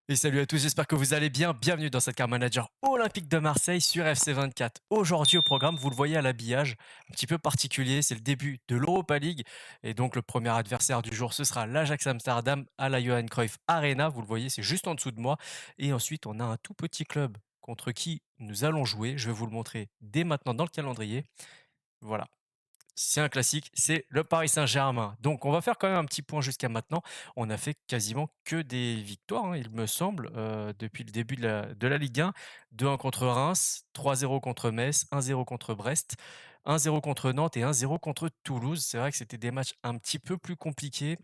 Et salut à tous, j'espère que vous allez bien. Bienvenue dans cette carte manager olympique de Marseille sur FC24. Aujourd'hui au programme, vous le voyez à l'habillage, un petit peu particulier, c'est le début de l'Europa League. Et donc le premier adversaire du jour, ce sera l'Ajax Amsterdam à la Johan Cruyff Arena. Vous le voyez, c'est juste en dessous de moi. Et ensuite, on a un tout petit club contre qui nous allons jouer. Je vais vous le montrer dès maintenant dans le calendrier. Voilà. C'est un classique, c'est le Paris Saint-Germain. Donc on va faire quand même un petit point jusqu'à maintenant. On a fait quasiment que des victoires, hein, il me semble, depuis le début de la Ligue 1. 2-1 contre Reims, 3-0 contre Metz, 1-0 contre Brest, 1-0 contre Nantes et 1-0 contre Toulouse. C'est vrai que c'était des matchs un petit peu plus compliqués,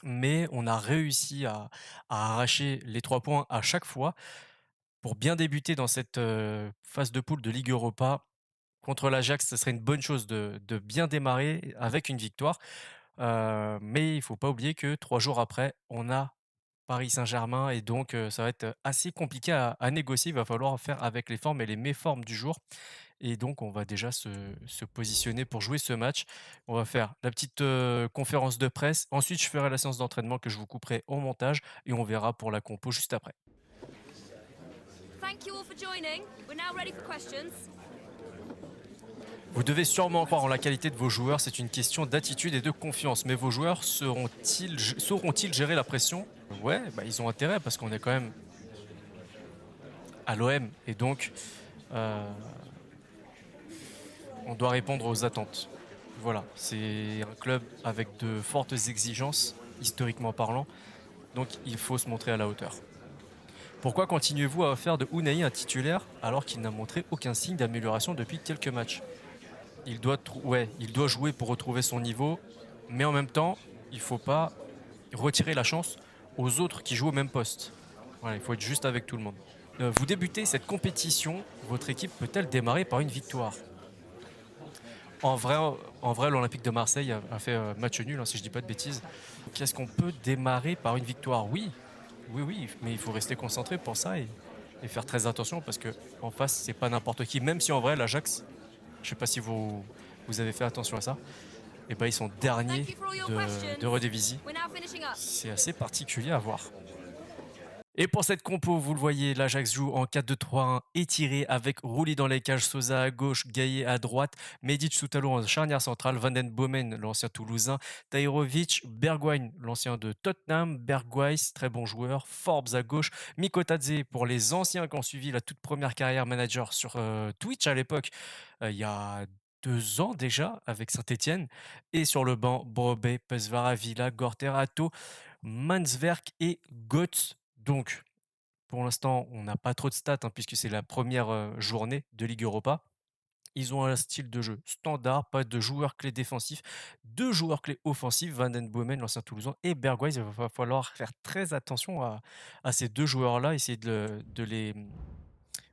mais on a réussi à arracher les 3 points à chaque fois pour bien débuter dans cette, phase de poule de Ligue Europa. Contre l'Ajax, ce serait une bonne chose de bien démarrer avec une victoire, mais il faut pas oublier que 3 jours après, on a Paris Saint-Germain et donc ça va être assez compliqué à négocier. Il va falloir faire avec les formes et les méformes du jour et donc on va déjà se positionner pour jouer ce match. On va faire la petite, conférence de presse. Ensuite, je ferai la séance d'entraînement que je vous couperai au montage et on verra pour la compo juste après. Thank you all for joining. We're now ready for questions. Vous devez sûrement croire en la qualité de vos joueurs, c'est une question d'attitude et de confiance. Mais vos joueurs sauront-ils gérer la pression? Ouais, bah, ils ont intérêt parce qu'on est quand même à l'OM et donc on doit répondre aux attentes. Voilà, c'est un club avec de fortes exigences, historiquement parlant, donc il faut se montrer à la hauteur. Pourquoi continuez-vous à faire de Unai un titulaire alors qu'il n'a montré aucun signe d'amélioration depuis quelques matchs? Il doit jouer pour retrouver son niveau, mais en même temps, il faut pas retirer la chance aux autres qui jouent au même poste. Voilà, il faut être juste avec tout le monde. Vous débutez cette compétition, votre équipe peut-elle démarrer par une victoire? En vrai, l'Olympique de Marseille a fait match nul, hein, si je dis pas de bêtises. Qu'est-ce qu'on peut démarrer par une victoire? Oui, oui, oui, mais il faut rester concentré pour ça et faire très attention parce que en face, c'est pas n'importe qui. Même si en vrai, l'Ajax, je sais pas si vous avez fait attention à ça, et ben ils sont derniers Thank you for all your de questions. Redivisi. We're now finishing up. C'est assez particulier à voir. Et pour cette compo, vous le voyez, l'Ajax joue en 4-2-3-1 étiré avec Rouli dans les cages, Sosa à gauche, Gaillet à droite, Medic Soutalo en charnière centrale, Van den Bomen, l'ancien Toulousain, Tahirovic, Bergwijn, l'ancien de Tottenham, Bergwijs, très bon joueur, Forbes à gauche, Mikotadze pour les anciens qui ont suivi la toute première carrière manager sur Twitch à l'époque, il y a 2 ans déjà avec Saint-Etienne, et sur le banc, Brobe, Pesvara, Villa, Gorterato, Mansverk et Götze. Donc, pour l'instant, on n'a pas trop de stats hein, puisque c'est la première journée de Ligue Europa. Ils ont un style de jeu standard, pas de joueurs clés défensifs, 2 joueurs clés offensifs, Van den Bomen, l'ancien Toulousain, et Bergwijn. Il va falloir faire très attention à ces 2 joueurs-là, essayer de les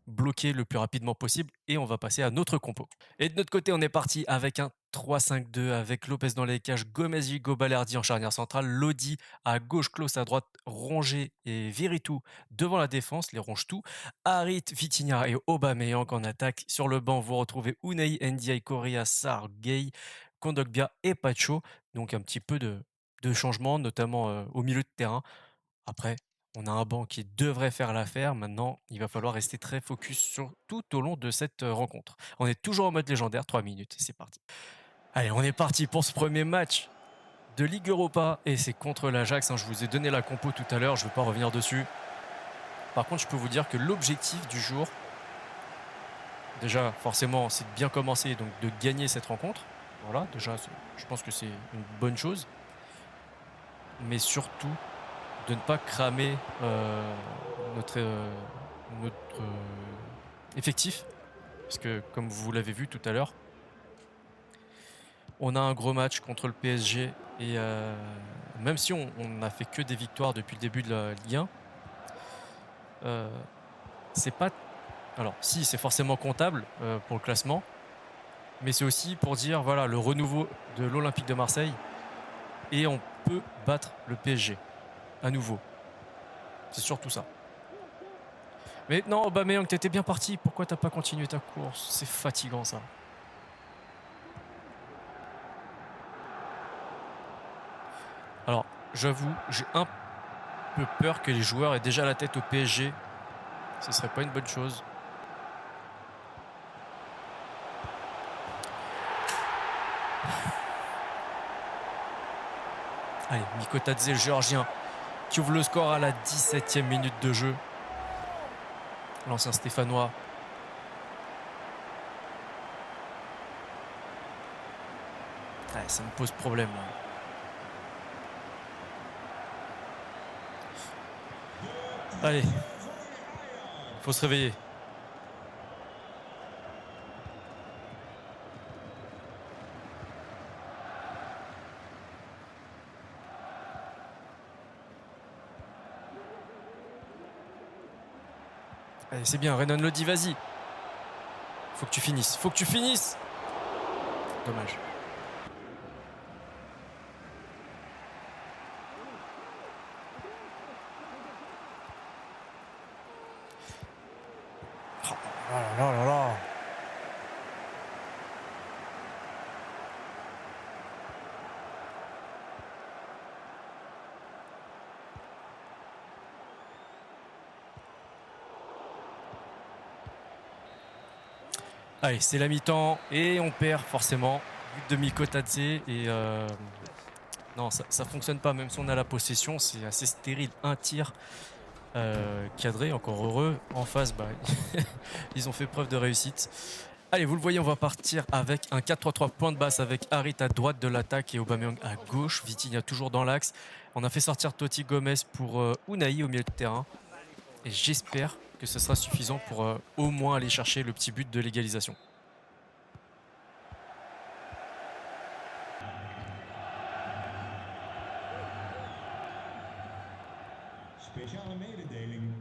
bloquer le plus rapidement possible et on va passer à notre compo. Et de notre côté, on est parti avec un 3-5-2 avec Lopez dans les cages, Gomez, Vigo, Balerdi en charnière centrale, Lodi à gauche, Klose à droite, Rongier et Viritou devant la défense, les ronge tout, Harit, Vitinha et Aubameyang en attaque. Sur le banc, vous retrouvez Unai, Ndiaye, Correa, Sarr, Gay, Kondogbia et Pacho. Donc un petit peu de changement, notamment au milieu de terrain. Après, on a un banc qui devrait faire l'affaire. Maintenant, il va falloir rester très focus sur tout au long de cette rencontre. On est toujours en mode légendaire, 3 minutes, et c'est parti. Allez, on est parti pour ce premier match de Ligue Europa, et c'est contre l'Ajax. Hein. Je vous ai donné la compo tout à l'heure, je ne vais pas revenir dessus. Par contre, je peux vous dire que l'objectif du jour, déjà, forcément, c'est de bien commencer, donc de gagner cette rencontre. Voilà, déjà, je pense que c'est une bonne chose. Mais surtout, de ne pas cramer notre, notre effectif. Parce que, comme vous l'avez vu tout à l'heure, on a un gros match contre le PSG. Et même si on n'a fait que des victoires depuis le début de la Ligue 1, c'est pas. Alors, si, c'est forcément comptable pour le classement. Mais c'est aussi pour dire, voilà, le renouveau de l'Olympique de Marseille. Et on peut battre le PSG à nouveau. C'est surtout ça. Mais non, Aubameyang, t'étais bien parti. Pourquoi t'as pas continué ta course? C'est fatigant ça. Alors, j'avoue, j'ai un peu peur que les joueurs aient déjà la tête au PSG. Ce serait pas une bonne chose. Allez, Mikotadze, le géorgien, qui ouvre le score à la 17e minute de jeu. L'ancien stéphanois. Ouais, ça me pose problème là. Allez, faut se réveiller. Allez, c'est bien, Renan Lodi, vas-y. Faut que tu finisses, faut que tu finisses. Dommage. Oh là là là là. Allez, c'est la mi-temps et on perd forcément. But de Mikotadze et non, ça fonctionne pas. Même si on a la possession, c'est assez stérile. Un tir cadré, encore heureux. En face, bah, ils ont fait preuve de réussite. Allez, vous le voyez, on va partir avec un 4-3-3 point de basse avec Harit à droite de l'attaque et Aubameyang à gauche. Vitinha toujours dans l'axe. On a fait sortir Totti Gomez pour Unai au milieu de terrain. Et j'espère que ce sera suffisant pour au moins aller chercher le petit but de l'égalisation. Speciale mededeling.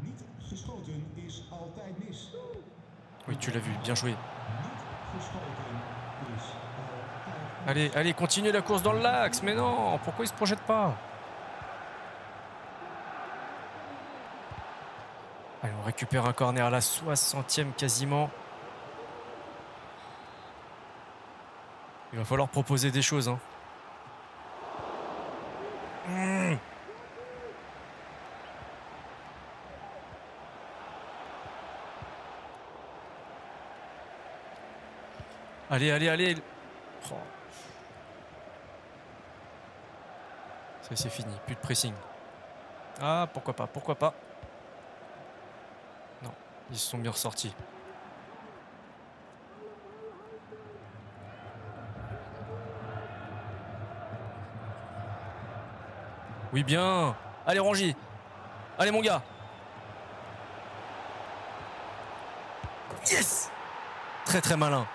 Niet geschoten is altijd mis. Oui, tu l'as vu, bien joué. Niet geschoten is altijd mis. Allez, allez, continuez la course dans l'axe. Mais non, pourquoi il se projette pas? Allez, on récupère un corner à la 60e quasiment. Il va falloir proposer des choses. Hein. Allez, allez, allez. Oh. Ça, c'est fini. Plus de pressing. Ah, pourquoi pas, pourquoi pas. Non, ils se sont bien ressortis. Oui, bien. Allez, Rongier. Allez, mon gars. Yes! Très, très malin.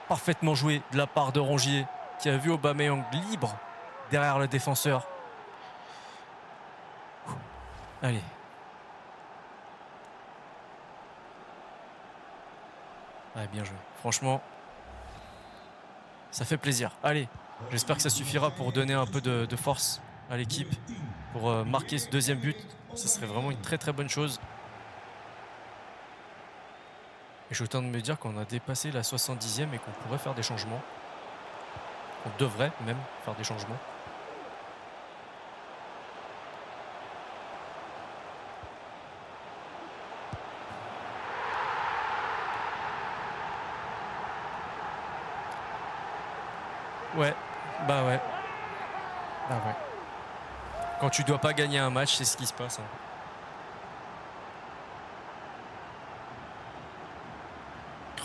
Parfaitement joué de la part de Rongier, qui a vu Aubameyang libre derrière le défenseur. Allez. Ouais, bien joué. Franchement, ça fait plaisir. Allez, j'espère que ça suffira pour donner un peu de force à l'équipe, pour marquer ce deuxième but. Ce serait vraiment une très très bonne chose. Et je suis en train de me dire qu'on a dépassé la 70e et qu'on pourrait faire des changements. On devrait même faire des changements. Ouais, bah ouais. Bah ouais. Quand tu dois pas gagner un match, c'est ce qui se passe. Hein.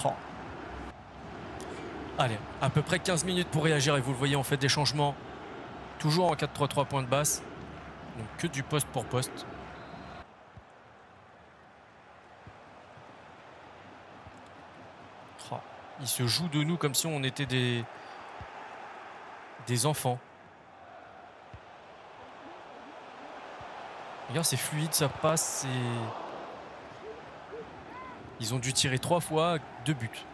Oh. Allez, à peu près 15 minutes pour réagir et vous le voyez, on fait des changements. Toujours en 4-3-3 point de basse. Donc que du poste pour poste. Oh. Il se joue de nous comme si on était des enfants. Regarde, c'est fluide, ça passe. Ils ont dû tirer 3 fois, 2 buts.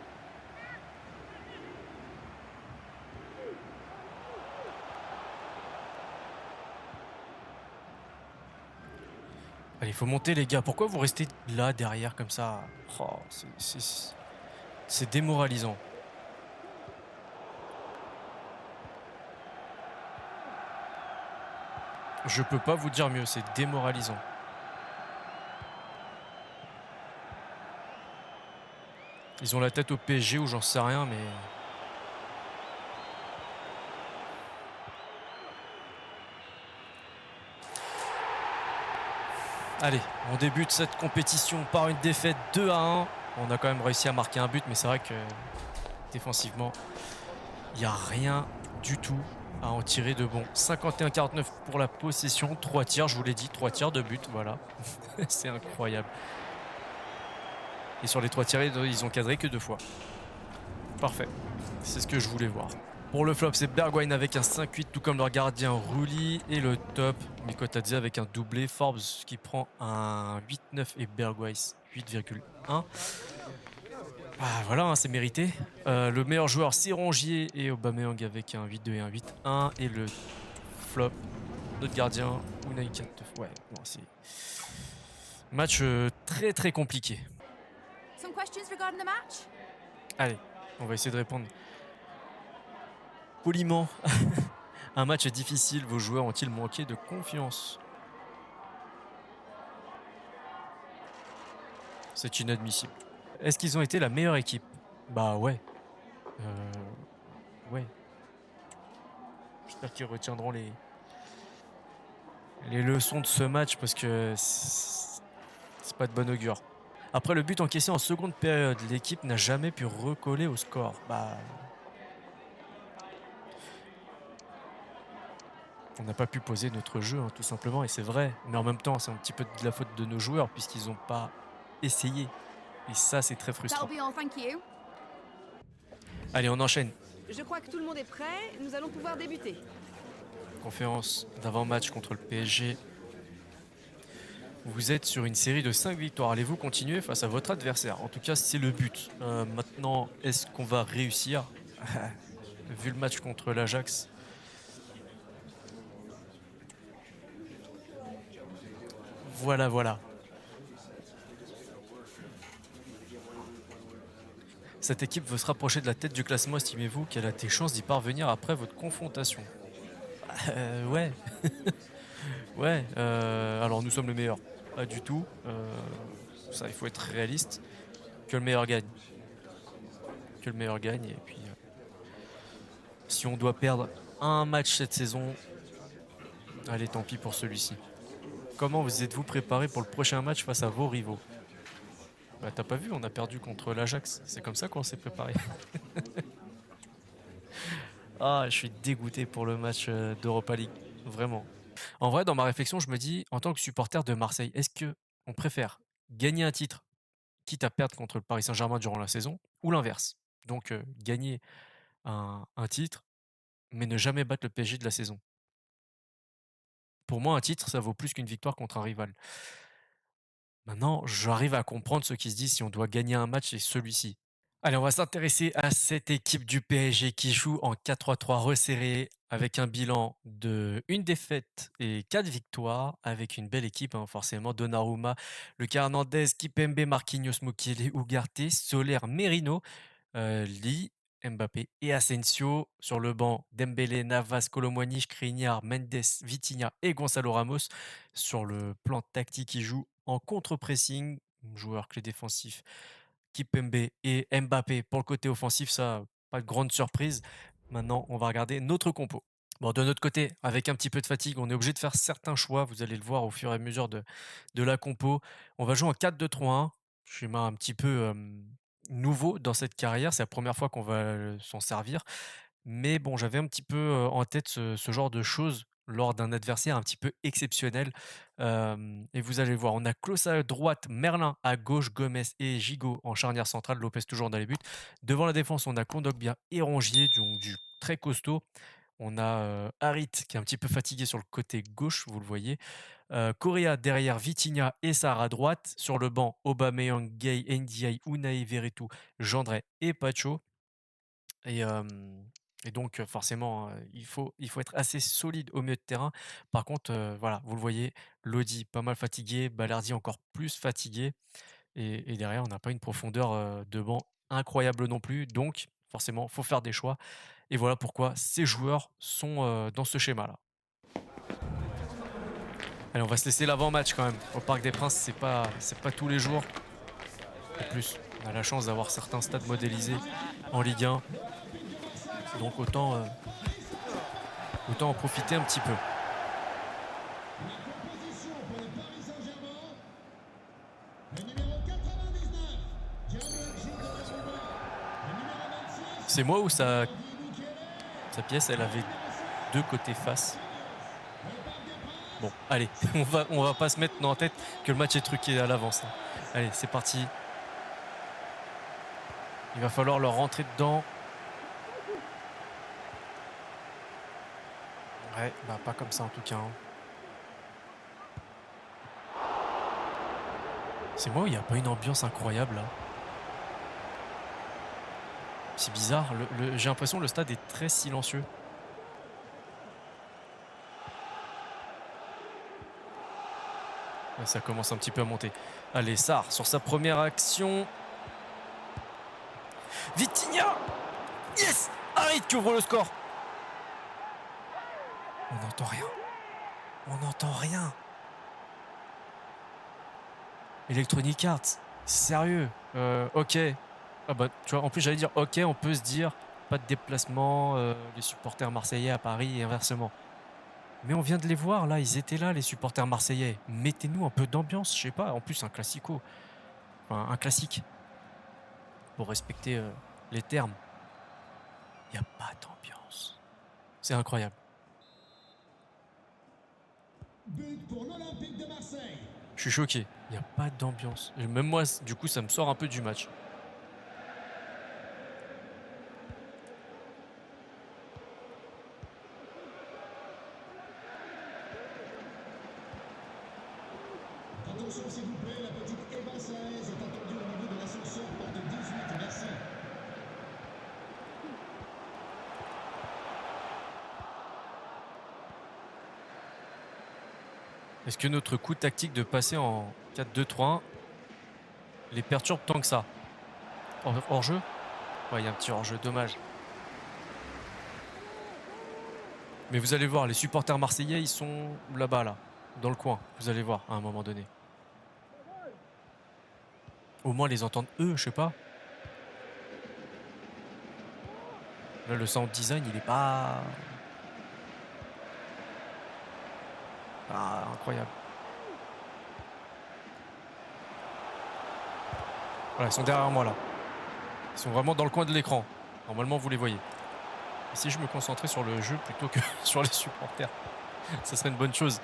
Allez, il faut monter les gars. Pourquoi vous restez là derrière comme ça? Oh, c'est démoralisant. Je peux pas vous dire mieux, c'est démoralisant. Ils ont la tête au PSG ou j'en sais rien, mais... Allez, on débute cette compétition par une défaite 2-1. On a quand même réussi à marquer un but, mais c'est vrai que défensivement, il n'y a rien du tout à en tirer de bon. 51-49 pour la possession, 3 tirs, je vous l'ai dit, 3 tirs de but, voilà. C'est incroyable. Et sur les 3 tirs, ils ont cadré que 2 fois. Parfait, c'est ce que je voulais voir. Pour le flop, c'est Bergwijn avec un 5-8, tout comme leur gardien Rulli. Et le top, Mikotadze avec un doublé. Forbes qui prend un 8-9 et Bergwijn 8,1. Ah, voilà, hein, c'est mérité. Le meilleur joueur, c'est Rongier et Aubameyang avec un 8-2 et un 8-1. Et le flop, notre gardien, Unai 4. Ouais, bon, c'est match très très compliqué. Some questions regarding the match? Allez, on va essayer de répondre poliment. Un match difficile, vos joueurs ont-ils manqué de confiance? C'est inadmissible. Est-ce qu'ils ont été la meilleure équipe? Bah ouais. Ouais. J'espère qu'ils retiendront les leçons de ce match parce que c'est pas de bon augure. Après le but encaissé en seconde période, l'équipe n'a jamais pu recoller au score. Bah, on n'a pas pu poser notre jeu, hein, tout simplement, et c'est vrai. Mais en même temps, c'est un petit peu de la faute de nos joueurs puisqu'ils n'ont pas essayé. Et ça, c'est très frustrant. That'll be all, thank you. Allez, on enchaîne. Je crois que tout le monde est prêt. Nous allons pouvoir débuter. Conférence d'avant-match contre le PSG. Vous êtes sur une série de 5 victoires. Allez-vous continuer face à votre adversaire? En tout cas, c'est le but. Maintenant, est-ce qu'on va réussir? Vu le match contre l'Ajax. Voilà, voilà. Cette équipe veut se rapprocher de la tête du classement. Estimez-vous qu'elle a des chances d'y parvenir après votre confrontation? Ouais. Ouais. Alors, nous sommes le meilleur. Pas du tout. Ça, il faut être réaliste. Que le meilleur gagne. Que le meilleur gagne. Et puis, si on doit perdre un match cette saison, allez, tant pis pour celui-ci. Comment vous êtes-vous préparé pour le prochain match face à vos rivaux? Bah, t'as pas vu, on a perdu contre l'Ajax. C'est comme ça qu'on s'est préparé. Ah, je suis dégoûté pour le match d'Europa League. Vraiment. En vrai, dans ma réflexion, je me dis, en tant que supporter de Marseille, est-ce que on préfère gagner un titre, quitte à perdre contre le Paris Saint-Germain durant la saison, ou l'inverse? Donc, gagner un titre, mais ne jamais battre le PSG de la saison. Pour moi, un titre, ça vaut plus qu'une victoire contre un rival. Maintenant, j'arrive à comprendre ceux qui se disent si on doit gagner un match, c'est celui-ci. Allez, on va s'intéresser à cette équipe du PSG qui joue en 4-3-3 resserré avec un bilan de 1 défaite et 4 victoires, avec une belle équipe, hein, forcément. Donnarumma, Lucas Hernandez, Kipembe, Marquinhos, Mukiele, Ugarte, Soler, Merino, Lee, Mbappé et Asensio. Sur le banc, Dembélé, Navas, Colomboigny, Skriniar, Mendes, Vitinha et Gonzalo Ramos. Sur le plan tactique, il joue en contre-pressing, joueur clé défensif. Kipembe et Mbappé pour le côté offensif, ça, pas de grande surprise. Maintenant, on va regarder notre compo. Bon, de notre côté, avec un petit peu de fatigue, on est obligé de faire certains choix. Vous allez le voir au fur et à mesure de la compo. On va jouer en 4-2-3-1. Schéma un petit peu nouveau dans cette carrière. C'est la première fois qu'on va s'en servir. Mais bon, j'avais un petit peu en tête ce genre de choses lors d'un adversaire un petit peu exceptionnel. Et vous allez voir, on a Klose à droite, Merlin à gauche, Gomez et Gigot en charnière centrale, Lopez toujours dans les buts. Devant la défense, on a Kondogbia et Rongier, donc du très costaud. On a Harit qui est un petit peu fatigué sur le côté gauche, vous le voyez. Correa derrière Vitinha et Sarr à droite. Sur le banc, Aubameyang, Gay, Ndiaye, Unai, Veretout, Gendret et Pacho. Et, et donc, forcément, il faut être assez solide au milieu de terrain. Par contre, voilà, vous le voyez, Lodi pas mal fatigué, Balerdi encore plus fatigué. Et derrière, on n'a pas une profondeur de banc incroyable non plus. Donc, forcément, il faut faire des choix. Et voilà pourquoi ces joueurs sont dans ce schéma-là. Allez, on va se laisser l'avant-match quand même. Au Parc des Princes, c'est pas tous les jours. En plus, on a la chance d'avoir certains stades modélisés en Ligue 1. Donc autant en profiter un petit peu. C'est moi où sa pièce, elle avait 2 côtés face. Bon, allez, on va pas se mettre dans la tête que le match est truqué à l'avance. Allez, c'est parti. Il va falloir leur rentrer dedans. Ouais, bah pas comme ça en tout cas. Hein. C'est moi où il n'y a pas une ambiance incroyable là. C'est bizarre, j'ai l'impression que le stade est très silencieux. Ouais, ça commence un petit peu à monter. Allez, Sarr sur sa première action. Vitinha. Yes. Harit qui ouvre le score. On n'entend rien. On n'entend rien. Electronic Arts. Sérieux. Ok. Ah bah, tu vois, en plus j'allais dire ok, on peut se dire pas de déplacement, les supporters marseillais à Paris et inversement. Mais on vient de les voir là, ils étaient là les supporters marseillais. Mettez-nous un peu d'ambiance, je sais pas. En plus un classico, enfin, un classique. Pour respecter les termes. Il n'y a pas d'ambiance. C'est incroyable. But pour l'Olympique de Marseille. Je suis choqué. Il n'y a pas d'ambiance. Même moi, du coup, ça me sort un peu du match. Attention s'il vous plaît, la petite Eva Saez est attendue au niveau de l'ascenseur porte 18, merci. Est-ce que notre coup tactique de passer en 4-2-3-1 les perturbe tant que ça? Hors-jeu? Ouais, il y a un petit hors-jeu, dommage. Mais vous allez voir, les supporters marseillais, ils sont là-bas, là, dans le coin. Vous allez voir, à un moment donné. Au moins les entendre eux, je sais pas. Là, le sound design, il est pas... Ah, incroyable. Voilà, ils sont derrière moi, là. Ils sont vraiment dans le coin de l'écran. Normalement, vous les voyez. Et si je me concentrais sur le jeu plutôt que sur les supporters, ça serait une bonne chose.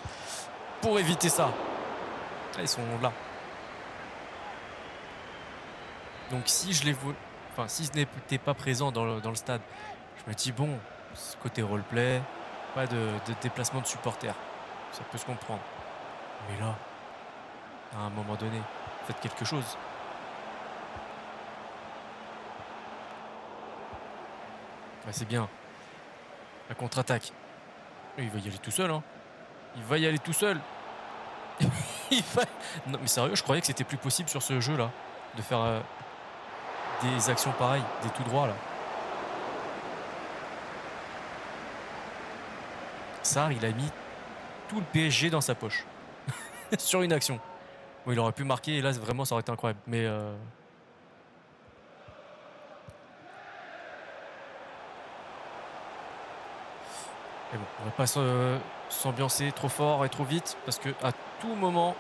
Pour éviter ça. Ah, ils sont là. Donc si je les vois, enfin si ce n'était pas présent dans le stade, je me dis bon, ce côté roleplay, pas de déplacement de supporters, ça peut se comprendre. Mais là, à un moment donné, faites quelque chose. Ouais, c'est bien. La contre-attaque. Il va y aller tout seul, hein. Il va y aller tout seul. Non mais sérieux, je croyais que c'était plus possible sur ce jeu-là de faire des actions pareilles, des tout droits là. Sarr, il a mis tout le PSG dans sa poche sur une action. Bon, il aurait pu marquer et là vraiment ça aurait été incroyable. Mais et bon, on va pas s'ambiancer trop fort et trop vite parce que à tout moment,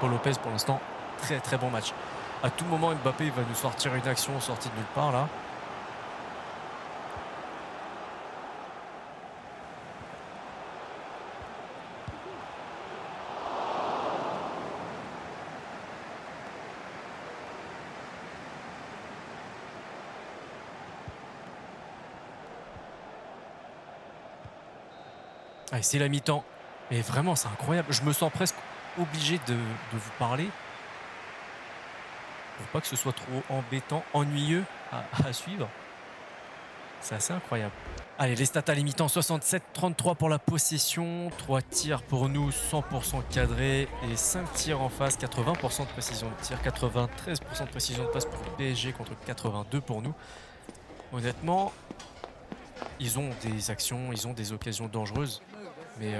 Paul Lopez pour l'instant très très bon match. À tout moment, Mbappé va nous sortir une action sortie de nulle part là. Allez, c'est la mi-temps. Mais vraiment, c'est incroyable. Je me sens presque obligé de vous parler. Pour pas que ce soit trop embêtant, ennuyeux à suivre. C'est assez incroyable. Allez, les stats à la mi-temps, 67-33 pour la possession, 3 tirs pour nous, 100% cadrés et 5 tirs en face, 80% de précision de tir, 93% de précision de passe pour le PSG contre 82 pour nous. Honnêtement, ils ont des actions, ils ont des occasions dangereuses, Mais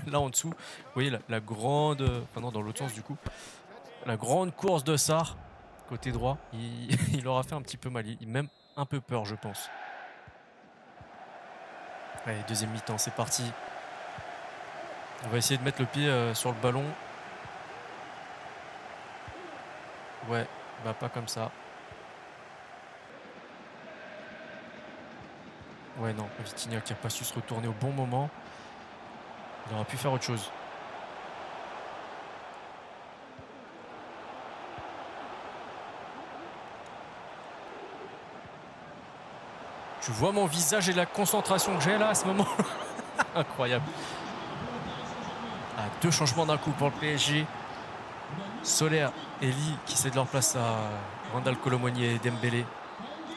là en dessous, vous voyez la grande... Enfin non, dans l'autre sens du coup. La grande course de Sarr, côté droit, il aura fait un petit peu mal. Même un peu peur, je pense. Allez, deuxième mi-temps, c'est parti. On va essayer de mettre le pied sur le ballon. Ouais, bah pas comme ça. Ouais, non, Vitinha qui n'a pas su se retourner au bon moment. Il aurait pu faire autre chose. Tu vois mon visage et la concentration que j'ai là à ce moment. Incroyable. Ah, 2 changements d'un coup pour le PSG. Soler et Lee qui cèdent leur place à Randal Colomoni et Dembélé.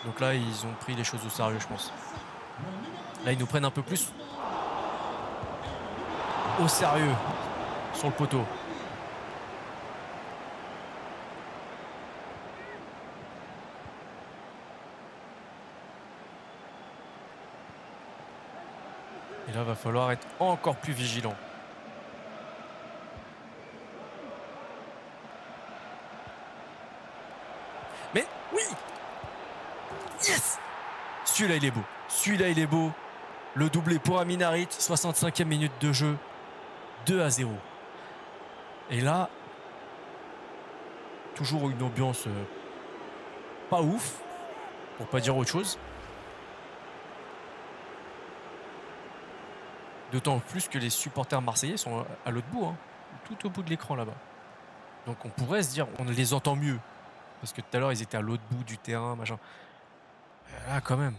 Donc là, ils ont pris les choses au sérieux, je pense. Là, ils nous prennent un peu plus au sérieux sur le poteau. Et là, va falloir être encore plus vigilant. Mais oui! Yes! Celui-là, il est beau. Celui-là, il est beau. Le doublé pour Amin Harit, 65e minute de jeu. 2-0. Et là, toujours une ambiance pas ouf, pour pas dire autre chose. D'autant plus que les supporters marseillais sont à l'autre bout, hein, tout au bout de l'écran là-bas. Donc on pourrait se dire, on les entend mieux. Parce que tout à l'heure, ils étaient à l'autre bout du terrain, machin. Là, quand même.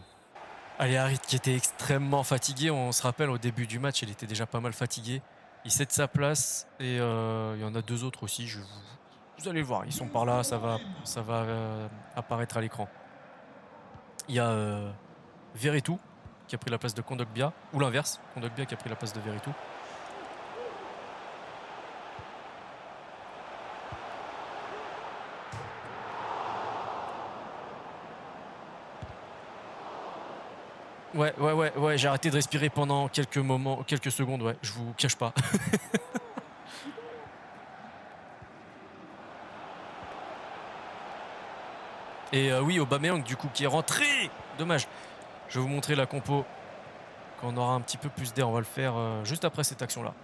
Allez, Harit qui était extrêmement fatigué. On se rappelle, au début du match, il était déjà pas mal fatigué. Il cède sa place et il y en a 2 autres aussi. Vous allez le voir, ils sont par là, ça va apparaître à l'écran. Il y a Veretout qui a pris la place de Kondogbia, ou l'inverse, Kondogbia qui a pris la place de Veretout. Ouais, j'ai arrêté de respirer pendant quelques secondes, ouais, je vous cache pas. Et oui, Aubameyang du coup qui est rentré. Dommage. Je vais vous montrer la compo. Quand on aura un petit peu plus d'air, on va le faire juste après cette action-là.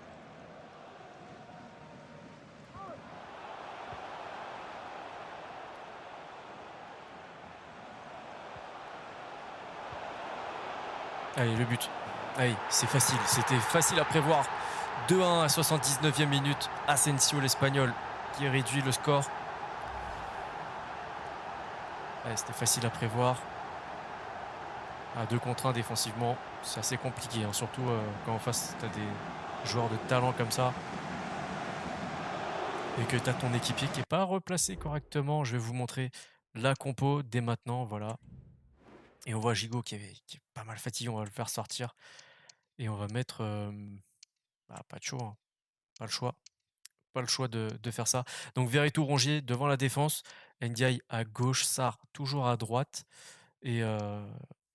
Allez, le but. Allez, c'est facile. C'était facile à prévoir. 2-1 à 79e minute. Asensio, l'Espagnol, qui réduit le score. Allez, c'était facile à prévoir. À 2 contre 1 défensivement, c'est assez compliqué, hein, surtout quand en face tu as des joueurs de talent comme ça et que tu as ton équipier qui n'est pas replacé correctement. Je vais vous montrer la compo dès maintenant, voilà. Et on voit Gigot qui est pas mal fatigué, on va le faire sortir et on va mettre pas de choix, hein, pas le choix. Pas le choix de faire ça. Donc Veretout, Rongier devant la défense, Ndiaye à gauche, Sarr toujours à droite et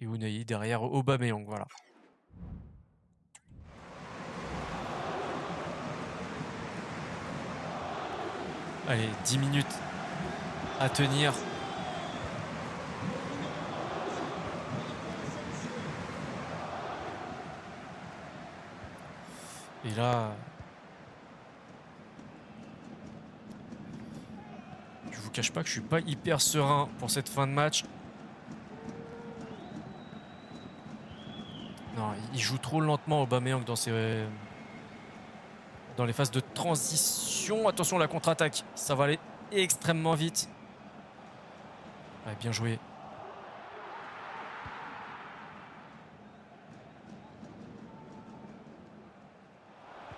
Unai derrière Aubameyang, voilà. Allez, 10 minutes à tenir. Et là, je vous cache pas que je suis pas hyper serein pour cette fin de match. Non, il joue trop lentement Aubameyang dans les phases de transition. Attention, la contre-attaque, ça va aller extrêmement vite. Ouais, bien joué.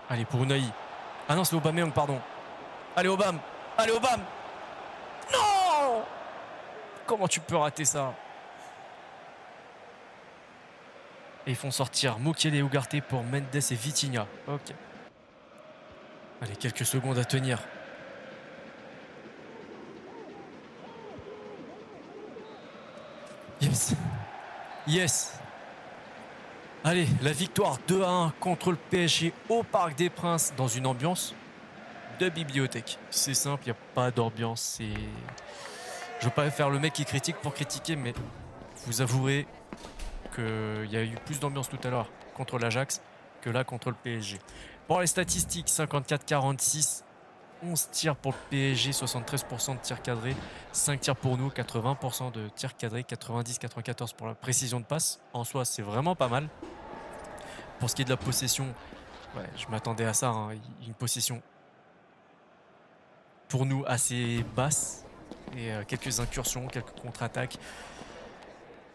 Allez, pour Unai. Ah non, c'est Aubameyang, pardon. Allez, Aubame. Allez, Aubame. Non! Comment tu peux rater ça? Et ils font sortir Mukiele et Ugarte pour Mendes et Vitinha. Ok. Allez, quelques secondes à tenir. Yes. Yes. Allez, la victoire 2-1 contre le PSG au Parc des Princes dans une ambiance de bibliothèque. C'est simple, il n'y a pas d'ambiance. Je veux pas faire le mec qui critique pour critiquer, mais vous avouerez qu'il y a eu plus d'ambiance tout à l'heure contre l'Ajax que là contre le PSG. Pour les statistiques, 54-46, 11 tirs pour le PSG, 73% de tirs cadrés, 5 tirs pour nous, 80% de tirs cadrés, 90-94 pour la précision de passe. En soi, c'est vraiment pas mal. Pour ce qui est de la possession, ouais, je m'attendais à ça, hein, une possession pour nous assez basse et quelques incursions, quelques contre-attaques.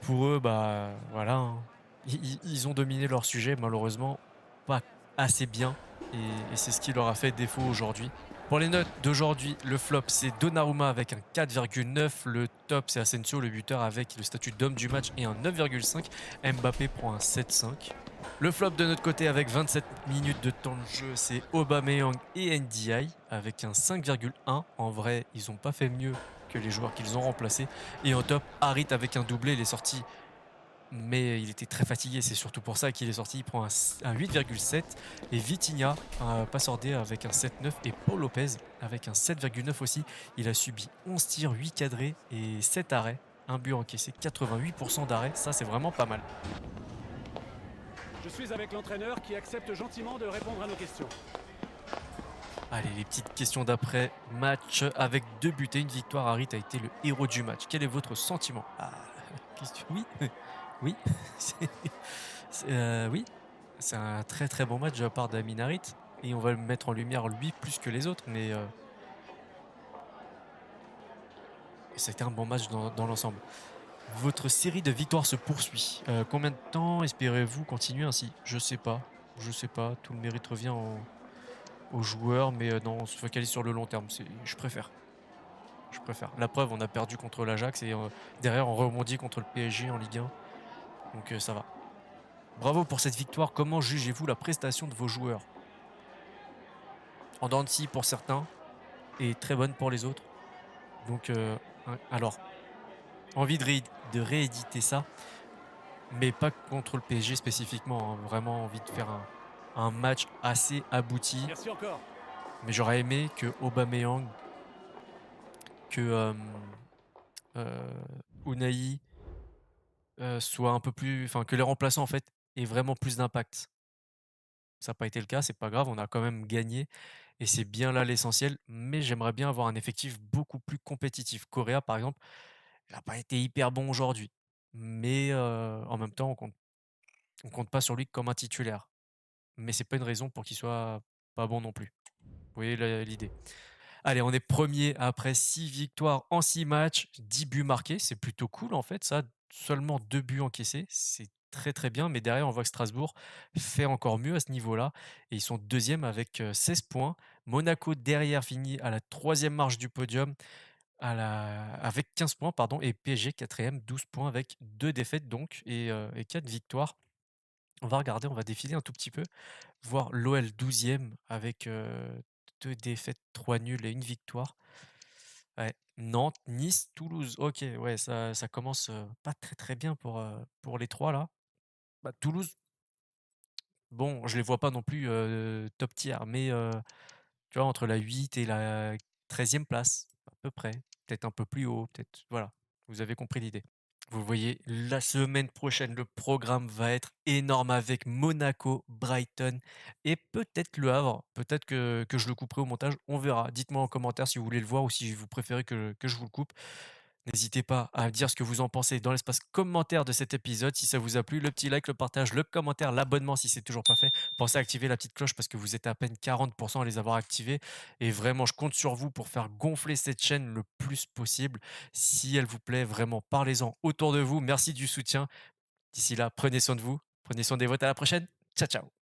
Pour eux, bah voilà, hein, ils ont dominé leur sujet, malheureusement pas assez bien et c'est ce qui leur a fait défaut aujourd'hui. Pour les notes d'aujourd'hui, le flop c'est Donnarumma avec un 4,9, le top c'est Asensio, le buteur avec le statut d'homme du match et un 9,5, Mbappé prend un 7,5. Le flop de notre côté avec 27 minutes de temps de jeu, c'est Aubameyang et NDI avec un 5,1. En vrai, ils n'ont pas fait mieux que les joueurs qu'ils ont remplacés. Et en top, Harit avec un doublé, il est sorti, mais il était très fatigué. C'est surtout pour ça qu'il est sorti. Il prend un 8,7. Et Vitinha, un passeur D avec un 7,9. Et Paul Lopez avec un 7,9 aussi. Il a subi 11 tirs, 8 cadrés et 7 arrêts. Un but encaissé, 88% d'arrêt. Ça, c'est vraiment pas mal. Je suis avec l'entraîneur qui accepte gentiment de répondre à nos questions. Allez, les petites questions d'après match. Avec 2 buts et une victoire, Harit a été le héros du match. Quel est votre sentiment? Question. Oui, oui, oui. C'est un très très bon match de la part d'Amin Harit. Et on va le mettre en lumière lui plus que les autres, mais c'était un bon match dans l'ensemble. Votre série de victoires se poursuit. Combien de temps espérez-vous continuer ainsi? Je sais pas. Je sais pas. Tout le mérite revient aux joueurs, mais non, on se focalise sur le long terme. Je préfère. Je préfère. La preuve, on a perdu contre l'Ajax et derrière, on rebondit contre le PSG en Ligue 1. Donc ça va. Bravo pour cette victoire. Comment jugez-vous la prestation de vos joueurs? En dents de scie pour certains et très bonne pour les autres. Donc, alors, envie de rééditer ça, mais pas contre le PSG spécifiquement, hein. Vraiment envie de faire un match assez abouti. Merci encore. Mais j'aurais aimé que Aubameyang, que Unai soit un peu plus, enfin que les remplaçants en fait aient vraiment plus d'impact. Ça n'a pas été le cas, c'est pas grave, on a quand même gagné et c'est bien là l'essentiel. Mais j'aimerais bien avoir un effectif beaucoup plus compétitif. Correa par exemple, il n'a pas été hyper bon aujourd'hui, mais en même temps on compte pas sur lui comme un titulaire. Mais c'est pas une raison pour qu'il soit pas bon non plus. Vous voyez l'idée. Allez, on est premier après 6 victoires en 6 matchs, 10 buts marqués. C'est plutôt cool en fait, ça. Seulement 2 buts encaissés, c'est très très bien. Mais derrière, on voit que Strasbourg fait encore mieux à ce niveau-là. Et ils sont deuxième avec 16 points. Monaco derrière finit à la troisième marche du podium avec 15 points. Pardon, et PSG quatrième, 12 points avec 2 défaites donc et 4 victoires. On va regarder, on va défiler un tout petit peu, voir l'OL 12e avec 2 défaites, 3 nuls et une victoire. Ouais. Nantes, Nice, Toulouse. OK, ouais, ça commence, pas très, très bien pour les 3 là. Bah, Toulouse, bon, je les vois pas non plus, top tier, mais tu vois, entre la 8 et la 13e place, à peu près. Peut-être un peu plus haut, peut-être voilà, vous avez compris l'idée. Vous voyez, la semaine prochaine, le programme va être énorme avec Monaco, Brighton et peut-être Le Havre. Peut-être que je le couperai au montage, on verra. Dites-moi en commentaire si vous voulez le voir ou si vous préférez que je vous le coupe. N'hésitez pas à dire ce que vous en pensez dans l'espace commentaire de cet épisode. Si ça vous a plu, le petit like, le partage, le commentaire, l'abonnement si c'est toujours pas fait. Pensez à activer la petite cloche parce que vous êtes à peine 40% à les avoir activés. Et vraiment, je compte sur vous pour faire gonfler cette chaîne le plus possible. Si elle vous plaît, vraiment, parlez-en autour de vous. Merci du soutien. D'ici là, prenez soin de vous. Prenez soin des vôtres. À la prochaine. Ciao, ciao.